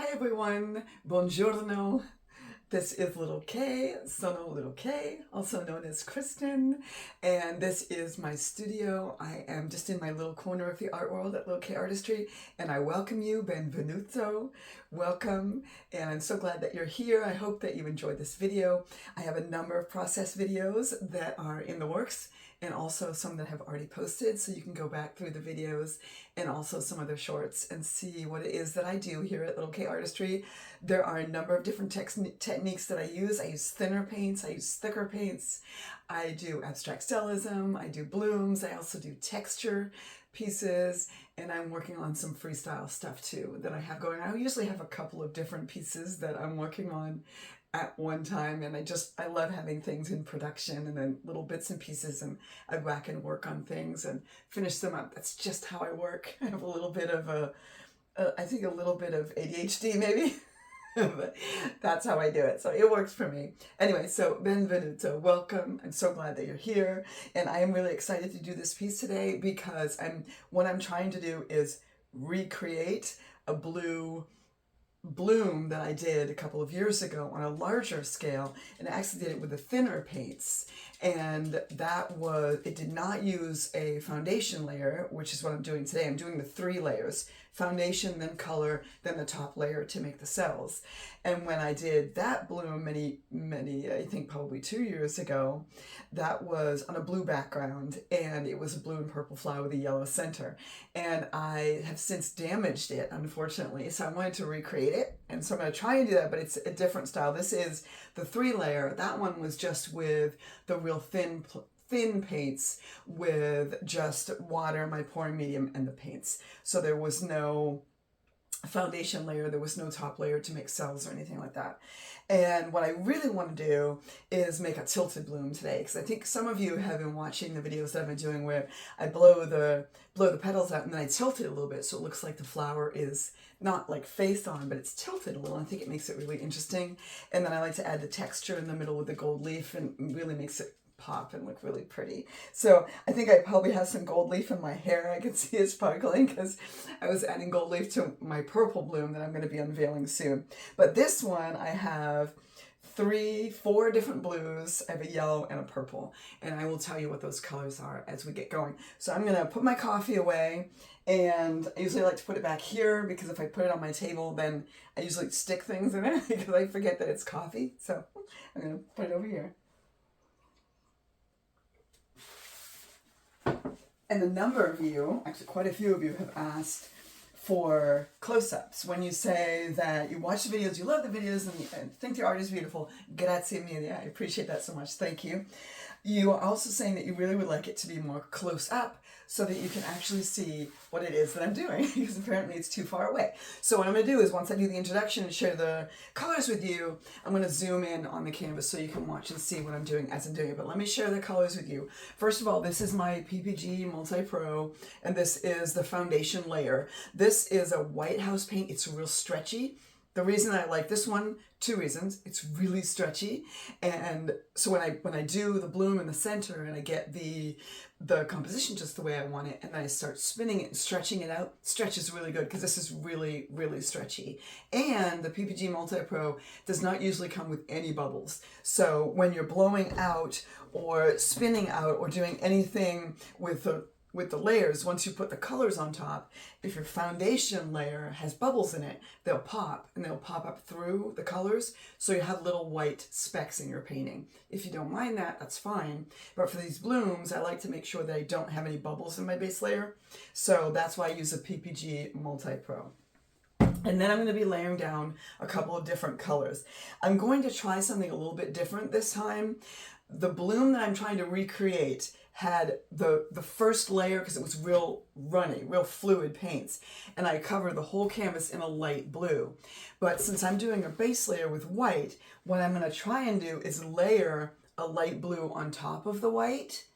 Hi everyone, buongiorno. This is Little K, sono Little K, also known as Kristen, and this is my studio. I am just in my little corner of the art world at Little K Artistry, and I welcome you, benvenuto, welcome, and I'm so glad that you're here. I hope that you enjoyed this video. I have a number of process videos that are in the works, and also some that have already posted, so you can go back through the videos and also some other shorts and see what it is that I do here at Little K Artistry. There are a number of different techniques that I use. I use thinner paints, I use thicker paints, I do abstract stylism, I do blooms, I also do texture pieces, and I'm working on some freestyle stuff too that I have going. I usually have a couple of different pieces that I'm working on at one time, and I love having things in production and then little bits and pieces, and I whack and work on things and finish them up. That's just how I work. I have a little bit of I think a little bit of ADHD maybe. But that's how I do it, so it works for me. Anyway, so benvenuto, welcome. I'm so glad that you're here, and I am really excited to do this piece today because what I'm trying to do is recreate a blue bloom that I did a couple of years ago on a larger scale, and I actually did it with the thinner paints, and it did not use a foundation layer, which is what I'm doing today. I'm doing the 3 layers: foundation, then color, then the top layer to make the cells. And when I did that bloom many, I think probably 2 years ago, that was on a blue background, and it was a blue and purple flower with a yellow center. And I have since damaged it, unfortunately, so I wanted to recreate it. And so I'm going to try and do that, but it's a different style. This is the 3 layer. That one was just with the real thin paints with just water, my pouring medium, and the paints. So there was no foundation layer, there was no top layer to make cells or anything like that. And what I really want to do is make a tilted bloom today, because I think some of you have been watching the videos that I've been doing where I blow the petals out and then I tilt it a little bit so it looks like the flower is not like face on, but it's tilted a little. I think it makes it really interesting. And then I like to add the texture in the middle with the gold leaf, and really makes it pop and look really pretty. So I think I probably have some gold leaf in my hair. I can see it sparkling because I was adding gold leaf to my purple bloom that I'm going to be unveiling soon. But this one I have 4 different blues. I have a yellow and a purple, and I will tell you what those colors are as we get going. So I'm going to put my coffee away, and I usually like to put it back here because if I put it on my table, then I usually stick things in it because I forget that it's coffee. So I'm going to put it over here. And a number of you, actually quite a few of you, have asked for close-ups. When you say that you watch the videos, you love the videos, and think the art is beautiful, grazie mille, I appreciate that so much, thank you. You are also saying that you really would like it to be more close-up so that you can actually see what it is that I'm doing, because apparently it's too far away. So what I'm going to do is, once I do the introduction and share the colors with you, I'm going to zoom in on the canvas so you can watch and see what I'm doing as I'm doing it. But let me share the colors with you. First of all, this is my PPG Multi-Pro, and this is the foundation layer. This is a White House paint. It's real stretchy. The reason I like this one, 2 reasons. It's really stretchy, and so when I do the bloom in the center and I get the composition just the way I want it, and then I start spinning it and stretching it out, stretch is really good because this is really, really stretchy. And the PPG Multi-Pro does not usually come with any bubbles. So when you're blowing out or spinning out or doing anything with the layers, once you put the colors on top, if your foundation layer has bubbles in it, they'll pop, and they'll pop up through the colors, so you have little white specks in your painting. If you don't mind that, that's fine. But for these blooms, I like to make sure that I don't have any bubbles in my base layer, so that's why I use a PPG Multi-Pro. And then I'm going to be layering down a couple of different colors. I'm going to try something a little bit different this time. The bloom that I'm trying to recreate had the first layer, because it was real runny, real fluid paints, and I covered the whole canvas in a light blue. But since I'm doing a base layer with white, what I'm going to try and do is layer a light blue on top of the white,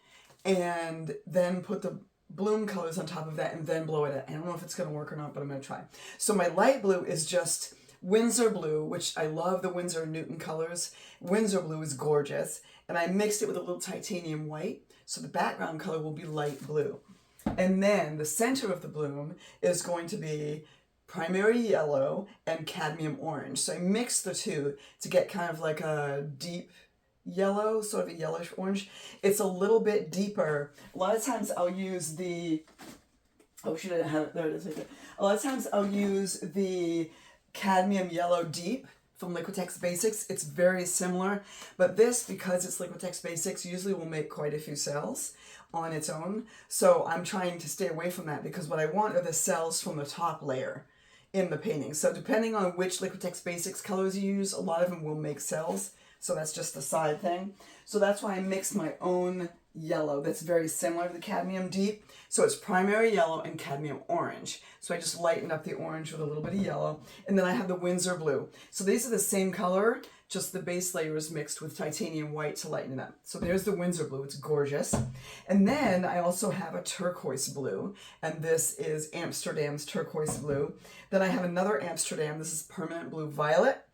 and then put the bloom colors on top of that, and then blow it out. I don't know if it's going to work or not, but I'm going to try. So my light blue is just Winsor blue, which I love the Winsor Newton colors. Winsor blue is gorgeous, and I mixed it with a little titanium white, so the background color will be light blue. And then the center of the bloom is going to be primary yellow and cadmium orange. So I mixed the two to get kind of like a deep yellow, sort of a yellowish orange. It's a little bit deeper. A lot of times I'll use the, oh, should I have it? There it is right there. A lot of times I'll use the cadmium yellow deep from Liquitex Basics. It's very similar, but this, because it's Liquitex Basics, usually will make quite a few cells on its own. So I'm trying to stay away from that because what I want are the cells from the top layer in the painting. So depending on which Liquitex Basics colors you use, a lot of them will make cells. So that's just a side thing. So that's why I mixed my own yellow that's very similar to the cadmium deep. So it's primary yellow and cadmium orange. So I just lightened up the orange with a little bit of yellow. And then I have the Windsor blue. So these are the same color, just the base layer is mixed with titanium white to lighten it up. So there's the Windsor blue, it's gorgeous. And then I also have a turquoise blue, and this is Amsterdam's turquoise blue. Then I have another Amsterdam, this is permanent blue violet.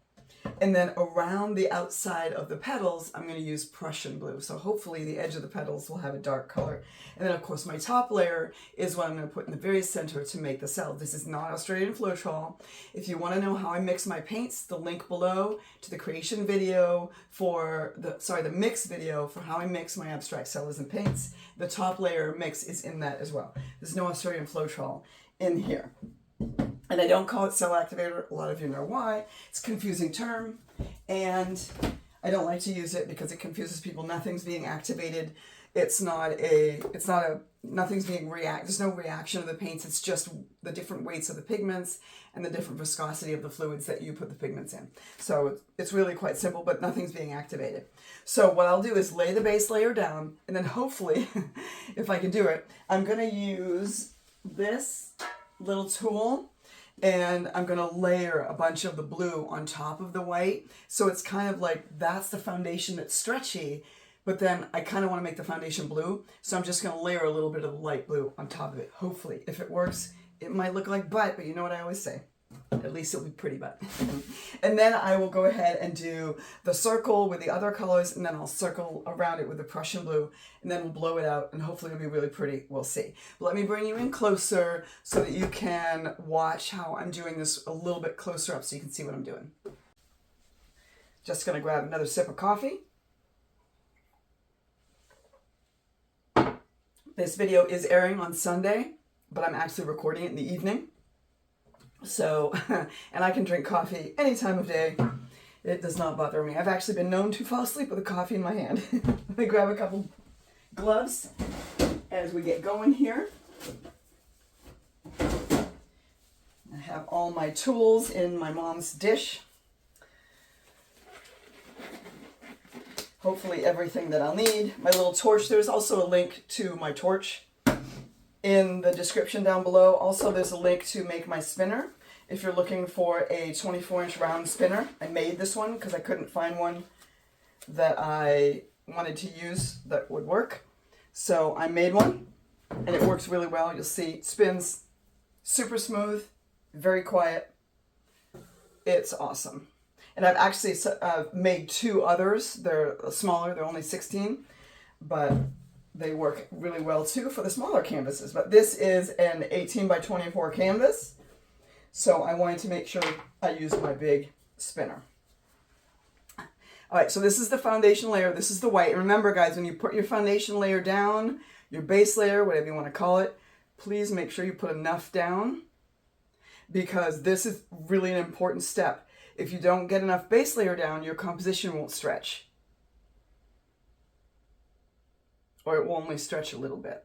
And then around the outside of the petals, I'm going to use Prussian blue. So hopefully the edge of the petals will have a dark color. And then of course my top layer is what I'm going to put in the very center to make the cell. This is not Australian Floetrol. If you want to know how I mix my paints, the link below to the creation video for the mix video for how I mix my abstract colors and paints. The top layer mix is in that as well. There's no Australian Floetrol in here. And I don't call it cell activator. A lot of you know why. It's a confusing term, and I don't like to use it because it confuses people. Nothing's being activated. Nothing's being there's no reaction of the paints. It's just the different weights of the pigments and the different viscosity of the fluids that you put the pigments in. So it's really quite simple, but nothing's being activated. So what I'll do is lay the base layer down, and then hopefully, if I can do it, I'm going to use this little tool, and I'm going to layer a bunch of the blue on top of the white. So it's kind of like that's the foundation that's stretchy, but then I kind of want to make the foundation blue. So I'm just going to layer a little bit of the light blue on top of it. Hopefully, if it works, it might look like butt, but you know what I always say? At least it'll be pretty butt. And then I will go ahead and do the circle with the other colors, and then I'll circle around it with the Prussian blue, and then we'll blow it out, and hopefully it'll be really pretty. We'll see. But let me bring you in closer so that you can watch how I'm doing this a little bit closer up so you can see what I'm doing. Just going to grab another sip of coffee. This video is airing on Sunday, but I'm actually recording it in the evening. So, and I can drink coffee any time of day. It does not bother me. I've actually been known to fall asleep with a coffee in my hand. Let me grab a couple gloves as we get going here. I have all my tools in my mom's dish. Hopefully everything that I'll need. My little torch, there's also a link to my torch in the description down below. Also, there's a link to make my spinner. If you're looking for a 24-inch round spinner, I made this one because I couldn't find one that I wanted to use that would work. So I made one, and it works really well. You'll see it spins super smooth, very quiet. It's awesome. And I've actually made two others. They're smaller, they're only 16, but they work really well too for the smaller canvases. But this is an 18 by 24 canvas. So I wanted to make sure I use my big spinner. All right, so this is the foundation layer. This is the white. And remember, guys, when you put your foundation layer down, your base layer, whatever you want to call it, please make sure you put enough down, because this is really an important step. If you don't get enough base layer down, your composition won't stretch. Or it will only stretch a little bit.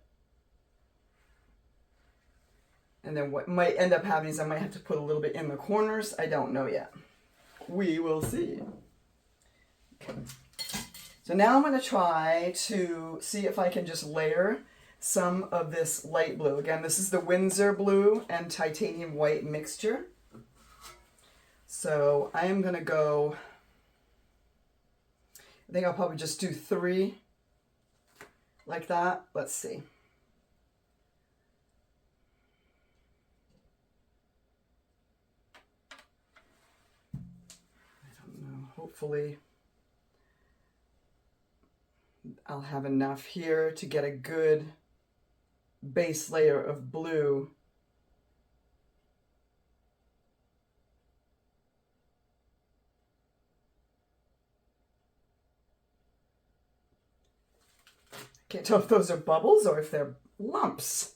And then what might end up happening is I might have to put a little bit in the corners. I don't know yet. We will see. Okay. So now I'm going to try to see if I can just layer some of this light blue. Again, this is the Windsor blue and titanium white mixture. So I am going to go, I think I'll probably just do 3 like that. Let's see. I don't know. Hopefully I'll have enough here to get a good base layer of blue Can't tell if those are bubbles or if they're lumps.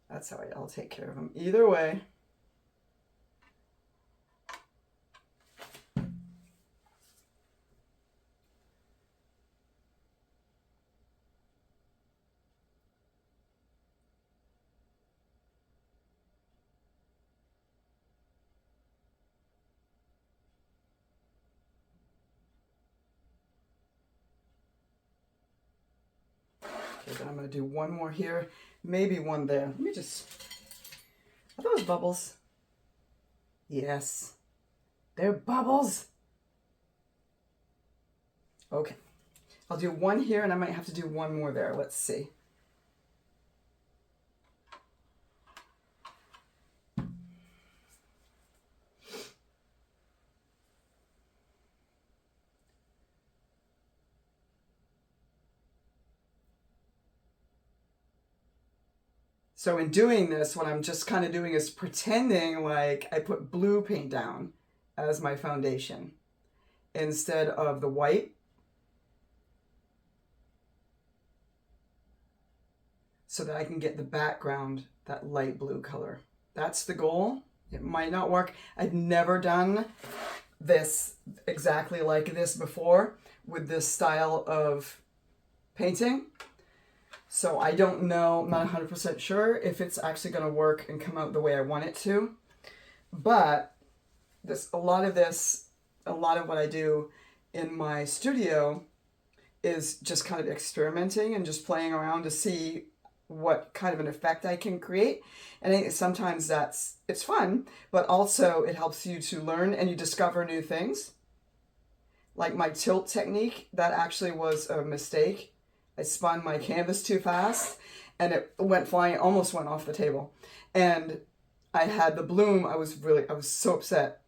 That's all right, I'll take care of them. Either way. Okay, then I'm going to do one more here, maybe one there. Let me just, are those bubbles? Yes, they're bubbles. Okay, I'll do one here and I might have to do one more there. Let's see. So in doing this, what I'm just kind of doing is pretending like I put blue paint down as my foundation instead of the white. So that I can get the background, that light blue color. That's the goal. It might not work. I've never done this exactly like this before with this style of painting. So I don't know, I'm not 100% sure if it's actually going to work and come out the way I want it to. But a lot of what I do in my studio is just kind of experimenting and just playing around to see what kind of an effect I can create. And I think sometimes it's fun, but also it helps you to learn and you discover new things. Like my tilt technique, that actually was a mistake. I spun my canvas too fast and it went flying, almost went off the table. And I had the bloom, I was so upset.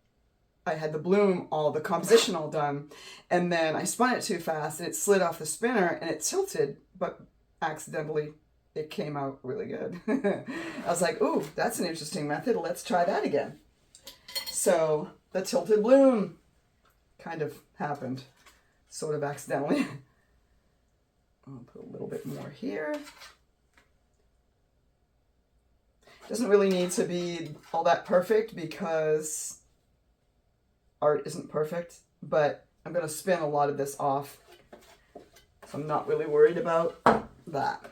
I had the bloom, the composition all done, and then I spun it too fast and it slid off the spinner and it tilted, but accidentally it came out really good. I was like, ooh, that's an interesting method. Let's try that again. So the tilted bloom kind of happened, sort of accidentally. I'll put a little bit more here. Doesn't really need to be all that perfect because art isn't perfect, but I'm going to spin a lot of this off, so I'm not really worried about that.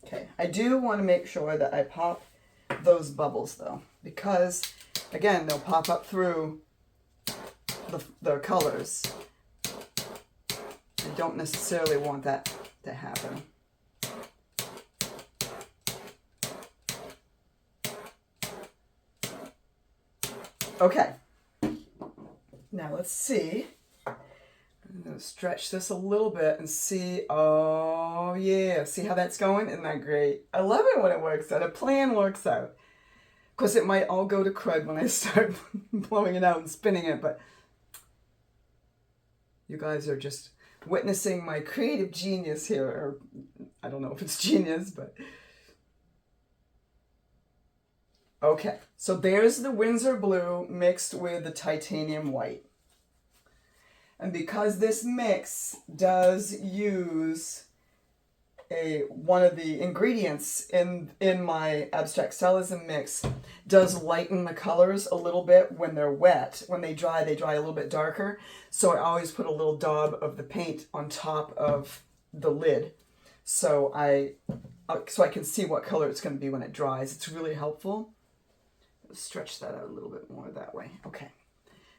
Okay, I do want to make sure that I pop those bubbles though, because again, they'll pop up through the colors. I don't necessarily want that to happen. Okay, now let's see. I'm going to stretch this a little bit and see. Oh yeah, see how that's going? Isn't that great? I love it when it works out. A plan works out. Of course, it might all go to crud when I start blowing it out and spinning it, but you guys are just witnessing my creative genius here, or I don't know if it's genius, but okay. So there's the Winsor blue mixed with the titanium white. And because this mix does use one of the ingredients in my abstract stylism mix does lighten the colors a little bit when they're wet. When they dry a little bit darker. So I always put a little daub of the paint on top of the lid. So I can see what color it's going to be when it dries. It's really helpful. Let's stretch that out a little bit more that way. Okay.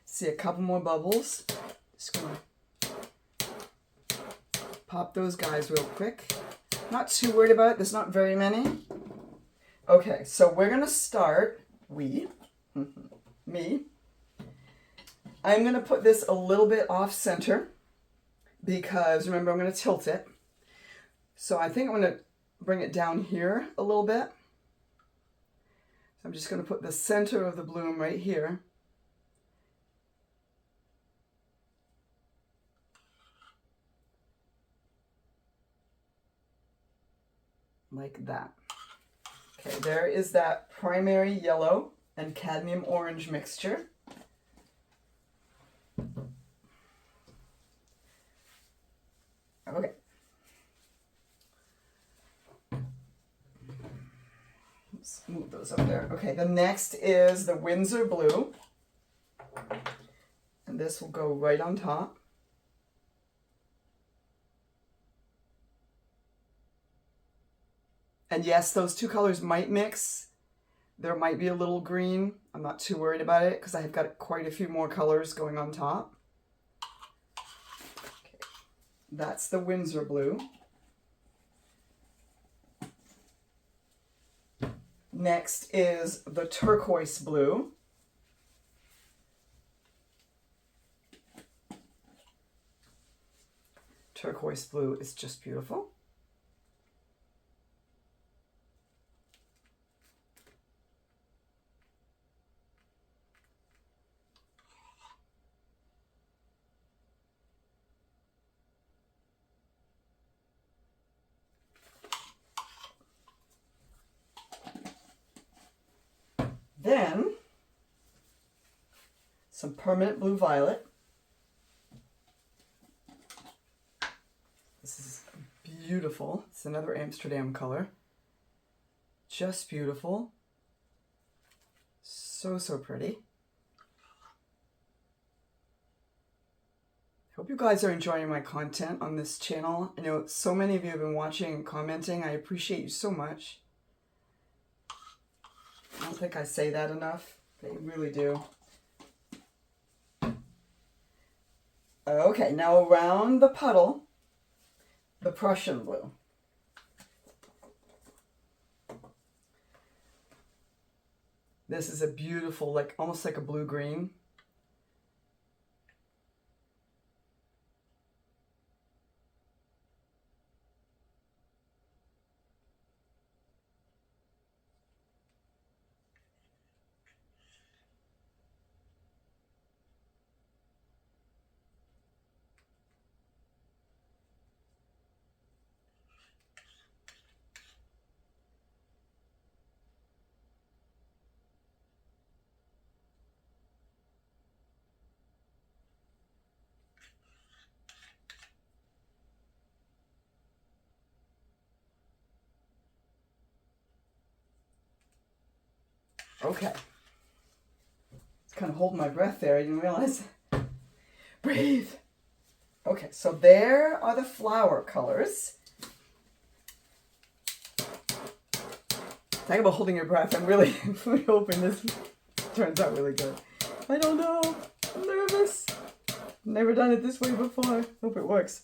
See a couple more bubbles. Just gonna pop those guys real quick. Not too worried about it. There's not very many. Okay, so we're gonna start. Me. I'm gonna put this a little bit off center because remember I'm gonna tilt it. So I think I'm gonna bring it down here a little bit. So I'm just gonna put the center of the bloom right here. Like that. Okay, there is that primary yellow and cadmium orange mixture. Okay. move those up there. Okay, the next is the Windsor blue. And this will go right on top. And yes, those two colors might mix. There might be a little green. I'm not too worried about it because I've got quite a few more colors going on top. Okay. That's the Windsor blue. Next is the turquoise blue. Turquoise blue is just beautiful. Then some permanent blue violet. This is beautiful. It's another Amsterdam color. Just beautiful. So, so pretty. Hope you guys are enjoying my content on this channel. I know so many of you have been watching and commenting. I appreciate you so much. I don't think I say that enough, but you really do. Okay, now around the puddle, the Prussian blue. This is a beautiful, like almost like a blue-green. Okay. It's kind of holding my breath there. I didn't realize. Breathe. Okay, so there are the flower colors. Talk about holding your breath. I'm really hoping this turns out really good. I don't know. I'm nervous. Never done it this way before. Hope it works.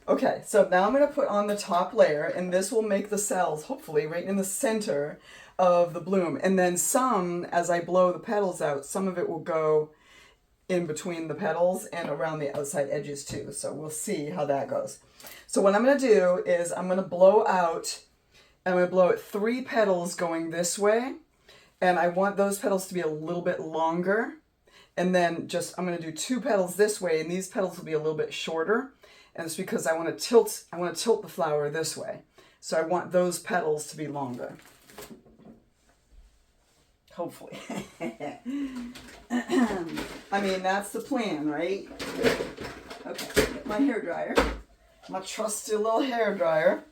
Okay, so now I'm going to put on the top layer, and this will make the cells, hopefully, right in the center of the bloom. And then some, as I blow the petals out, some of it will go in between the petals and around the outside edges too. So we'll see how that goes. So what I'm going to do is I'm going to blow out, and I'm going to blow out 3 petals going this way. And I want those petals to be a little bit longer. And then I'm going to do 2 petals this way, and these petals will be a little bit shorter. And it's because I want to tilt the flower this way. So I want those petals to be longer. Hopefully. I mean, that's the plan, right? Okay, get my hairdryer. My trusty little hairdryer.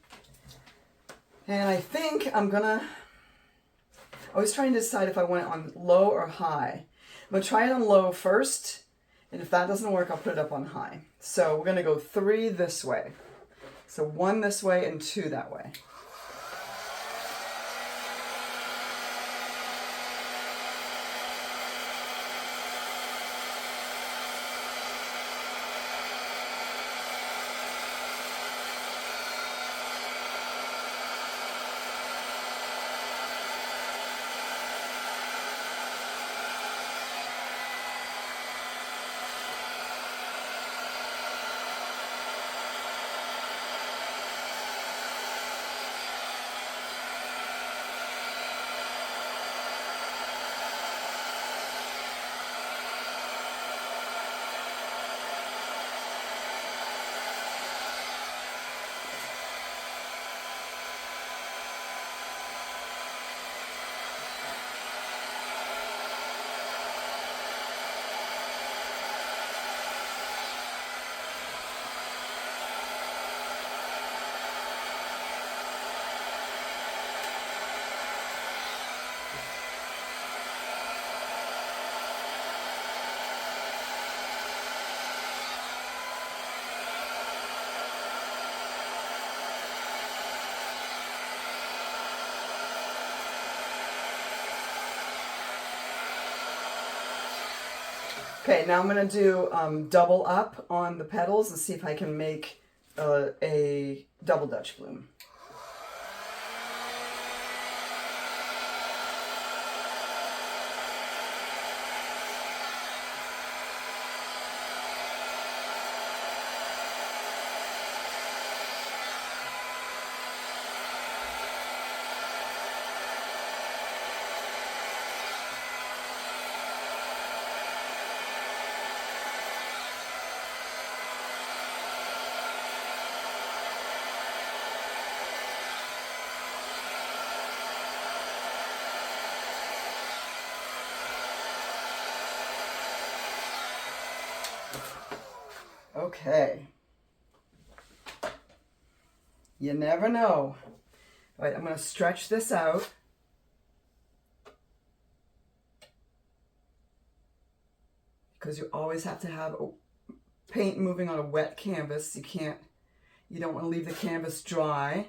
And I think I'm gonna, I was trying to decide if I want it on low or high. I'm gonna try it on low first. And if that doesn't work, I'll put it up on high. So we're going to go 3 this way. So 1 this way and 2 that way. Okay, now I'm going to do double up on the petals and see if I can make a double Dutch bloom. Okay. You never know. All right, I'm going to stretch this out. Because you always have to have paint moving on a wet canvas. You don't want to leave the canvas dry.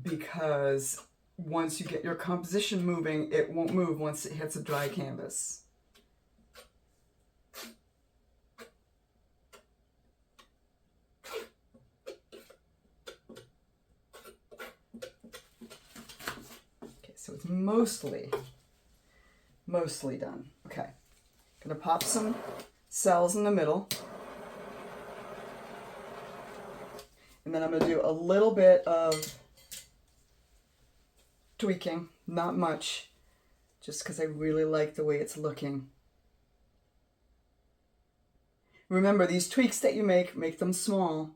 Because once you get your composition moving, it won't move once it hits a dry canvas. So it's mostly done. Okay, gonna pop some cells in the middle. And then I'm gonna do a little bit of tweaking, not much, just because I really like the way it's looking. Remember, these tweaks that you make them small,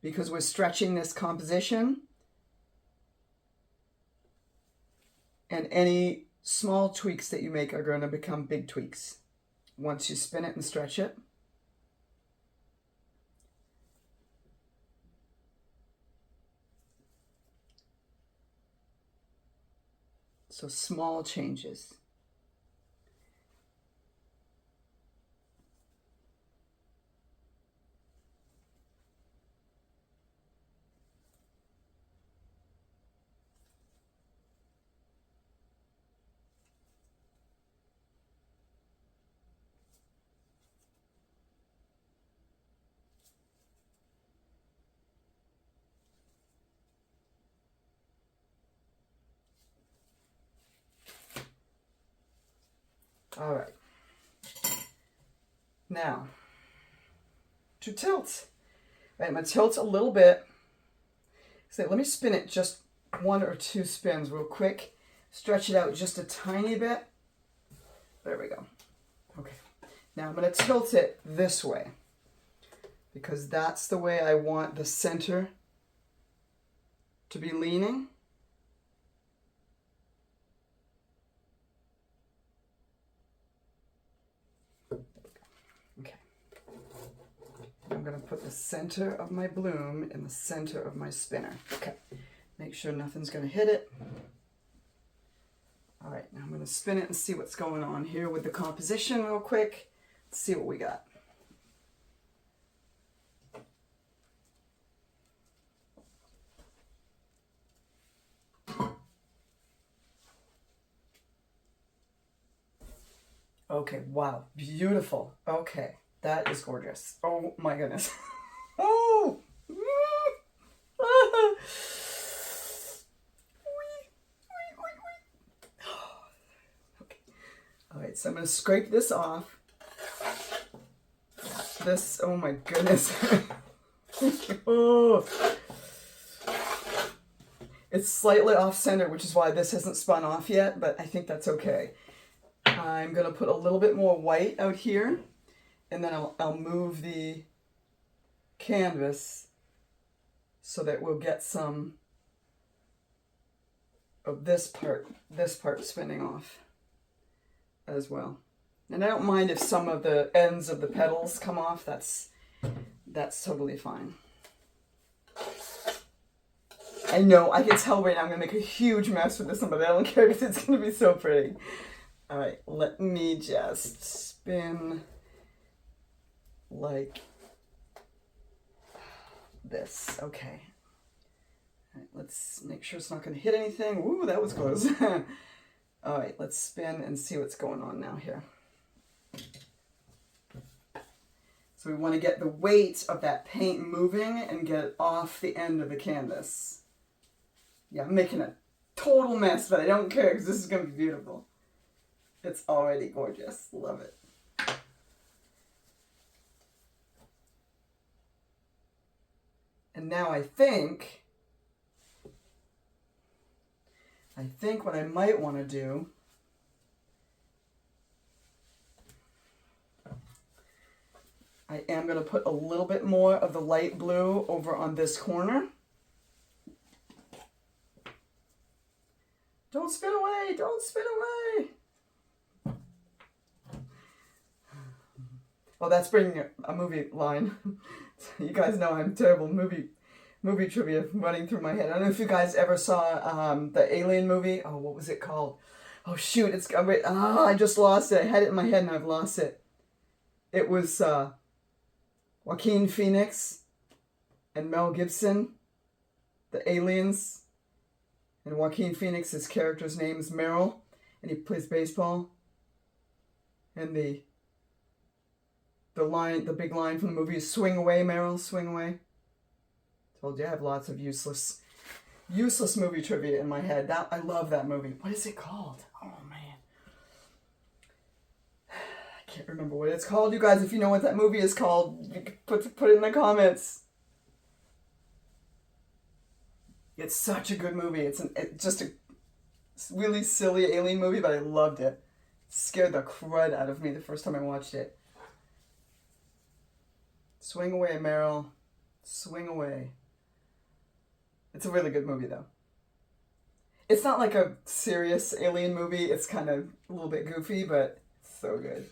because we're stretching this composition. And any small tweaks that you make are going to become big tweaks once you spin it and stretch it. So small changes. All right. Now, to tilt. All right, I'm going to tilt a little bit. So let me spin it just 1 or 2 spins real quick. Stretch it out just a tiny bit. There we go. Okay. Now I'm going to tilt it this way, because that's the way I want the center to be leaning. Okay. I'm going to put the center of my bloom in the center of my spinner. Okay. Make sure nothing's going to hit it. All right, now I'm going to spin it and see what's going on here with the composition real quick. Let's see what we got. Okay, wow, beautiful. Okay, that is gorgeous. Oh my goodness. Oh! Okay. All right, so I'm going to scrape this off. This, oh my goodness. Oh. It's slightly off center, which is why this hasn't spun off yet, but I think that's okay. I'm going to put a little bit more white out here, and then I'll move the canvas so that we'll get some of this part spinning off as well. And I don't mind if some of the ends of the petals come off. That's totally fine. I know, I can tell right now I'm going to make a huge mess with this one, but I don't care because it's going to be so pretty. All right, let me just spin like this. Okay. All right, let's make sure it's not going to hit anything. Ooh, that was close. All right, let's spin and see what's going on now here. So we want to get the weight of that paint moving and get it off the end of the canvas. Yeah, I'm making a total mess, but I don't care because this is going to be beautiful. It's already gorgeous. Love it. And now I think what I might want to do I am going to put a little bit more of the light blue over on this corner. Don't spin away! Don't spin away! Well, that's bringing a movie line. You guys know I'm terrible movie trivia running through my head. I don't know if you guys ever saw the Alien movie. Oh, what was it called? Oh shoot! I just lost it. I had it in my head and I've lost it. It was Joaquin Phoenix and Mel Gibson, the aliens. And Joaquin Phoenix's character's name is Merrill, and he plays baseball. And the big line from the movie is "Swing away, Merrill, swing away." Told you I have lots of useless movie trivia in my head. I love that movie. What is it called? Oh man, I can't remember what it's called. You guys, if you know what that movie is called, you can put it in the comments. It's such a good movie. It's just a really silly alien movie, but I loved it. It scared the crud out of me the first time I watched it. Swing away, Merrill. Swing away. It's a really good movie, though. It's not like a serious alien movie. It's kind of a little bit goofy, but it's so good.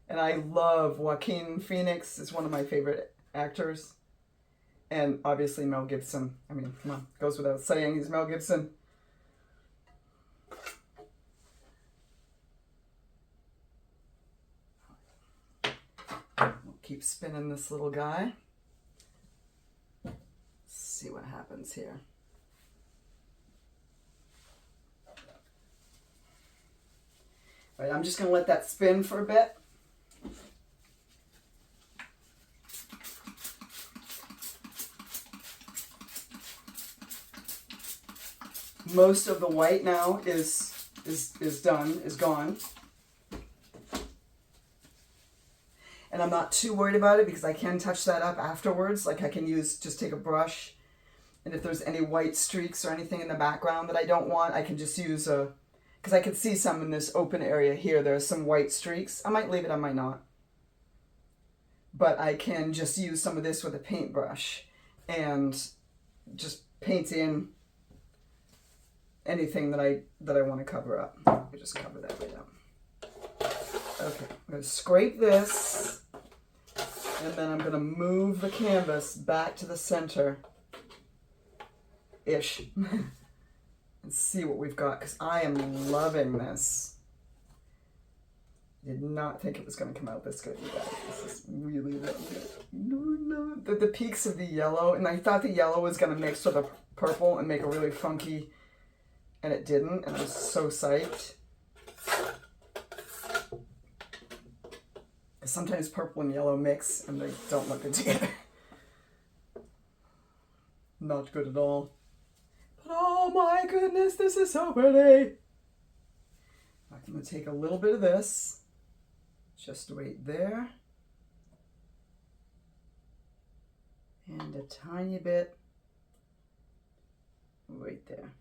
And I love Joaquin Phoenix. Is one of my favorite actors. And obviously Mel Gibson. I mean, come on, goes without saying, he's Mel Gibson. We'll keep spinning this little guy. Let's see what happens here. All right, I'm just going to let that spin for a bit. Most of the white now is gone. And I'm not too worried about it because I can touch that up afterwards. Like I can just take a brush, and if there's any white streaks or anything in the background that I don't want, I can just use because I can see some in this open area here. There's some white streaks. I might leave it, I might not. But I can just use some of this with a paintbrush and just paint in anything that I want to cover up. I just cover that right up. Okay, I'm going to scrape this, and then I'm going to move the canvas back to the center-ish and see what we've got, because I am loving this. Did not think it was going to come out this good, you guys. This is really, really good. The peaks of the yellow, and I thought the yellow was going to mix with the purple and make a really funky, and it didn't, and I was so psyched. Sometimes purple and yellow mix and they don't look good together. Not good at all. But oh my goodness, this is so pretty. I'm going to take a little bit of this, just right there, and a tiny bit right there.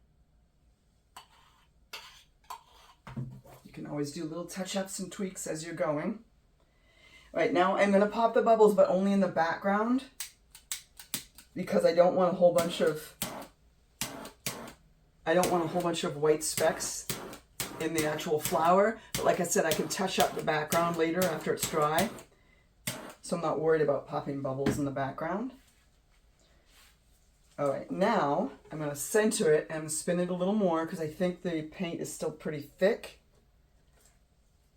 You can always do little touch-ups and tweaks as you're going. Right, now I'm going to pop the bubbles, but only in the background, because I don't want a whole bunch of white specks in the actual flower. But like I said, I can touch up the background later after it's dry, so I'm not worried about popping bubbles in the background. All right, now I'm going to center it and spin it a little more because I think the paint is still pretty thick.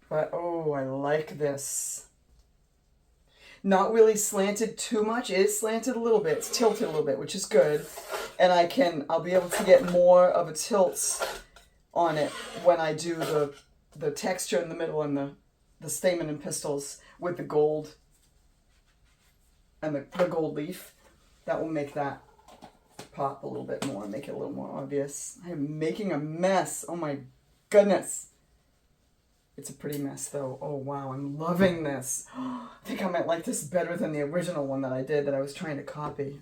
But oh, I like this. Not really slanted too much. It is slanted a little bit. It's tilted a little bit, which is good. And I'll be able to get more of a tilt on it when I do the texture in the middle and the stamen and pistils with the gold and the gold leaf. That will make that pop a little bit more, make it a little more obvious. I am making a mess. Oh my goodness. It's a pretty mess though. Oh wow, I'm loving this. I think I might like this better than the original one that I did that I was trying to copy.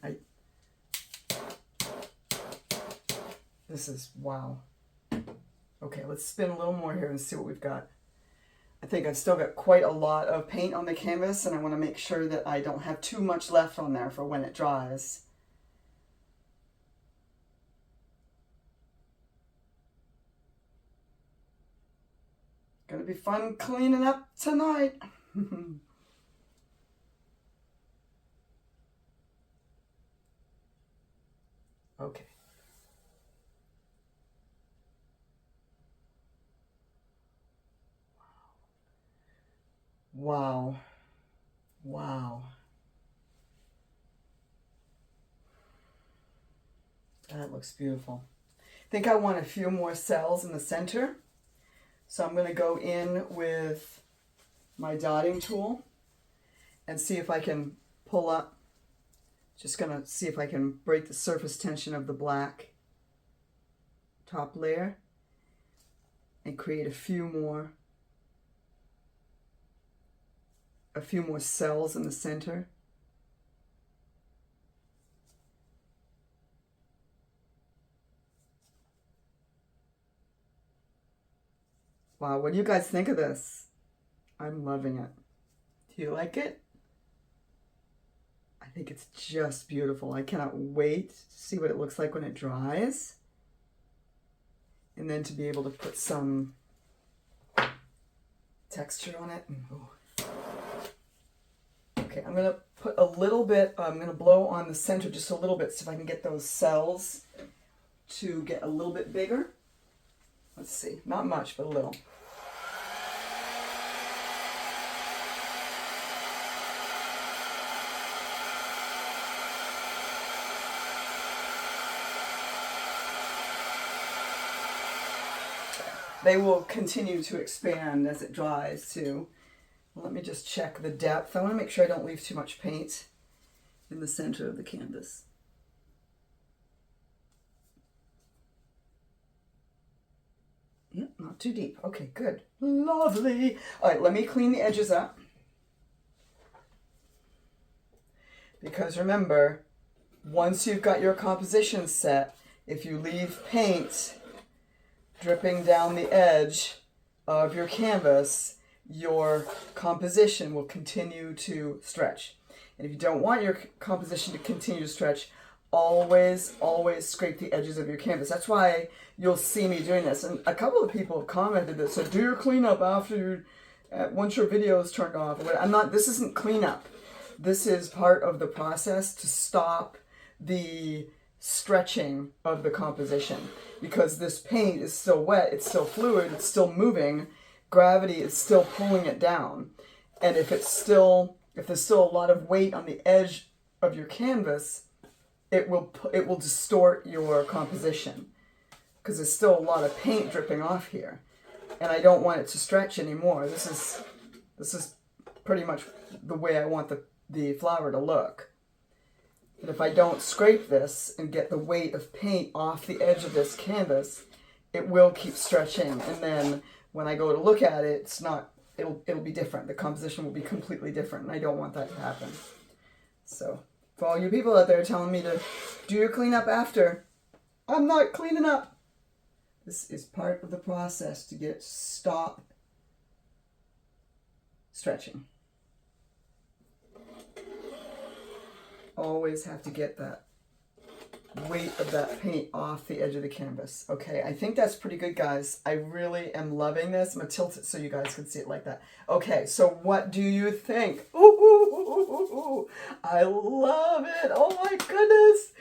This is wow. Okay, let's spin a little more here and see what we've got. I think I've still got quite a lot of paint on the canvas, and I want to make sure that I don't have too much left on there for when it dries. Gonna be fun cleaning up tonight. Okay. Wow. Wow. That looks beautiful. I think I want a few more cells in the center. So I'm going to go in with my dotting tool and see if I can pull up. Just going to see if I can break the surface tension of the black top layer and create a few more cells in the center. Wow, what do you guys think of this? I'm loving it. Do you like it? I think it's just beautiful. I cannot wait to see what it looks like when it dries. And then to be able to put some texture on it. Okay, I'm going to put a little bit, I'm going to blow on the center just a little bit so if I can get those cells to get a little bit bigger. Let's see, not much, but a little. They will continue to expand as it dries too. Let me just check the depth. I want to make sure I don't leave too much paint in the center of the canvas. Yep, not too deep. Okay, good. Lovely. All right, let me clean the edges up. Because remember, once you've got your composition set, if you leave paint dripping down the edge of your canvas, your composition will continue to stretch. And if you don't want your composition to continue to stretch, always scrape the edges of your canvas. That's why you'll see me doing this. And a couple of people have commented that, so do your cleanup after once your video is turned off. This isn't cleanup. This is part of the process to stop the stretching of the composition, because this paint is still wet, it's still fluid, it's still moving, gravity is still pulling it down. And if there's still a lot of weight on the edge of your canvas, it will distort your composition, because there's still a lot of paint dripping off here, and I don't want it to stretch anymore. This is pretty much the way I want the flower to look. And if I don't scrape this and get the weight of paint off the edge of this canvas, it will keep stretching. And then when I go to look at it, it'll be different. The composition will be completely different, and I don't want that to happen. So for all you people out there telling me to do your cleanup after, I'm not cleaning up. This is part of the process to stop stretching. Always have to get that weight of that paint off the edge of the canvas. Okay, I think that's pretty good, guys. I really am loving this. I'm going to tilt it so you guys can see it like that. Okay, so what do you think? Ooh, I love it. Oh my goodness.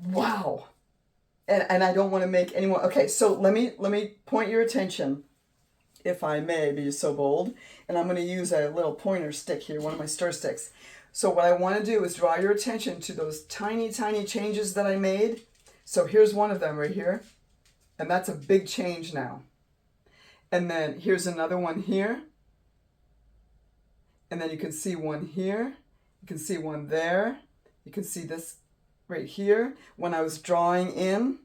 Wow. And I don't want to make any more. Okay, so let me point your attention, if I may be so bold. And I'm going to use a little pointer stick here, one of my stir sticks. So what I want to do is draw your attention to those tiny, tiny changes that I made. So here's one of them right here. And that's a big change now. And then here's another one here. And then you can see one here. You can see one there. You can see this right here. When I was drawing in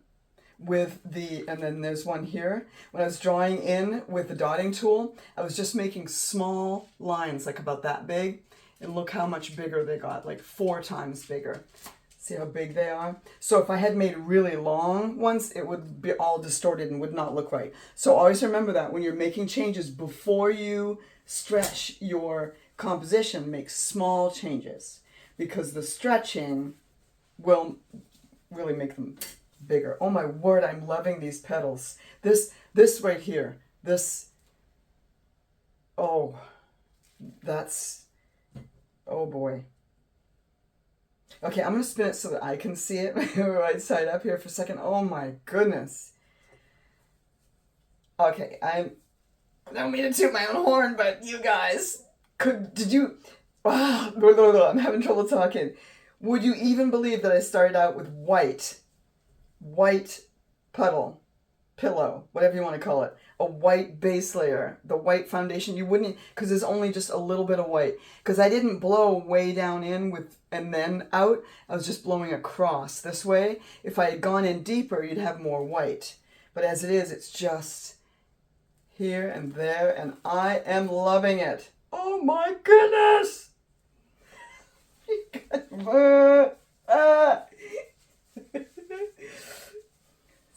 with the, and then there's one here. When I was drawing in with the dotting tool, I was just making small lines, like about that big. And look how much bigger they got, like 4 times bigger. See how big they are? So if I had made really long ones, it would be all distorted and would not look right. So always remember that when you're making changes, before you stretch your composition, make small changes, because the stretching will really make them bigger. Oh my word, I'm loving these petals. This right here, this, oh, that's, oh boy. Okay, I'm going to spin it so that I can see it right side up here for a second. Oh my goodness. Okay, I don't mean to toot my own horn, but you guys, I'm having trouble talking. Would you even believe that I started out with white pillow, whatever you want to call it, a white base layer, the white foundation? You wouldn't, because there's only just a little bit of white, because I didn't blow way down in with and then out. I was just blowing across this way. If I had gone in deeper, you'd have more white, but as it is, it's just here and there, and I am loving it. Oh my goodness.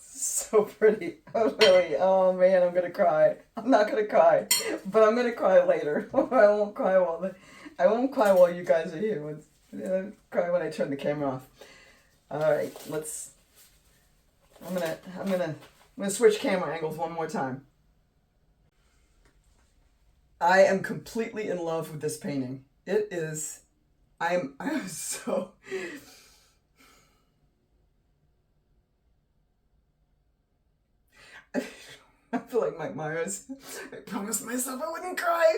So pretty. Oh, really. Oh man, I'm gonna cry. I'm not gonna cry, but I'm gonna cry later. I won't cry while you guys are here. I'll cry when I turn the camera off. All right, I'm gonna switch camera angles one more time. I am completely in love with this painting. It is. I'm so. I feel like Mike Myers. I promised myself I wouldn't cry.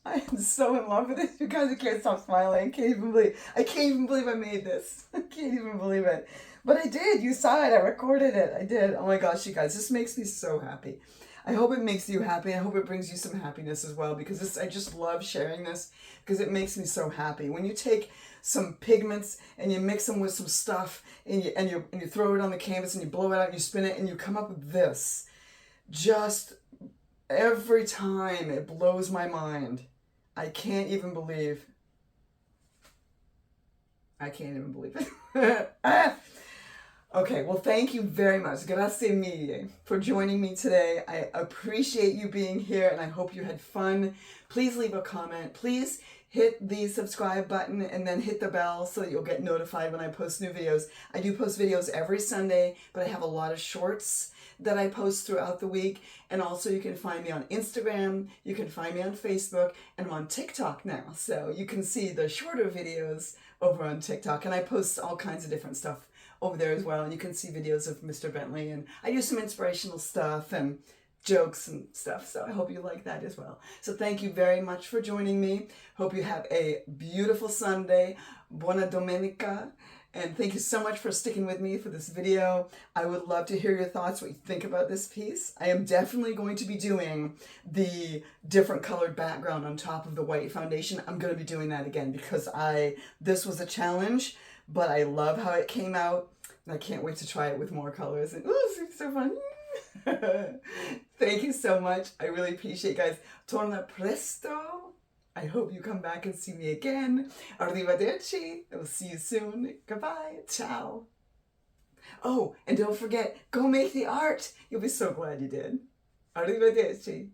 I am so in love with this. You guys, I can't stop smiling. I can't even believe I made this. I can't even believe it. But I did. You saw it. I recorded it. I did. Oh my gosh, you guys. This makes me so happy. I hope it makes you happy. I hope it brings you some happiness as well, because I just love sharing this because it makes me so happy. When you take some pigments and you mix them with some stuff and you throw it on the canvas and you blow it out and you spin it and you come up with this, just every time it blows my mind. I can't even believe it. Okay, well, thank you very much. Grazie mille for joining me today. I appreciate you being here, and I hope you had fun. Please leave a comment. Please hit the subscribe button and then hit the bell so that you'll get notified when I post new videos. I do post videos every Sunday, but I have a lot of shorts that I post throughout the week. And also you can find me on Instagram, you can find me on Facebook, and I'm on TikTok now. So you can see the shorter videos over on TikTok, and I post all kinds of different stuff over there as well. And you can see videos of Mr. Bentley, and I do some inspirational stuff and jokes and stuff. So I hope you like that as well. So thank you very much for joining me. Hope you have a beautiful Sunday. Buona domenica. And thank you so much for sticking with me for this video. I would love to hear your thoughts, what you think about this piece. I am definitely going to be doing the different colored background on top of the white foundation. I'm going to be doing that again because this was a challenge, but I love how it came out. And I can't wait to try it with more colors. And ooh, it's so fun. Thank you so much. I really appreciate it, guys. Torna presto. I hope you come back and see me again. Arrivederci. I will see you soon. Goodbye. Ciao. Oh, and don't forget, go make the art. You'll be so glad you did. Arrivederci.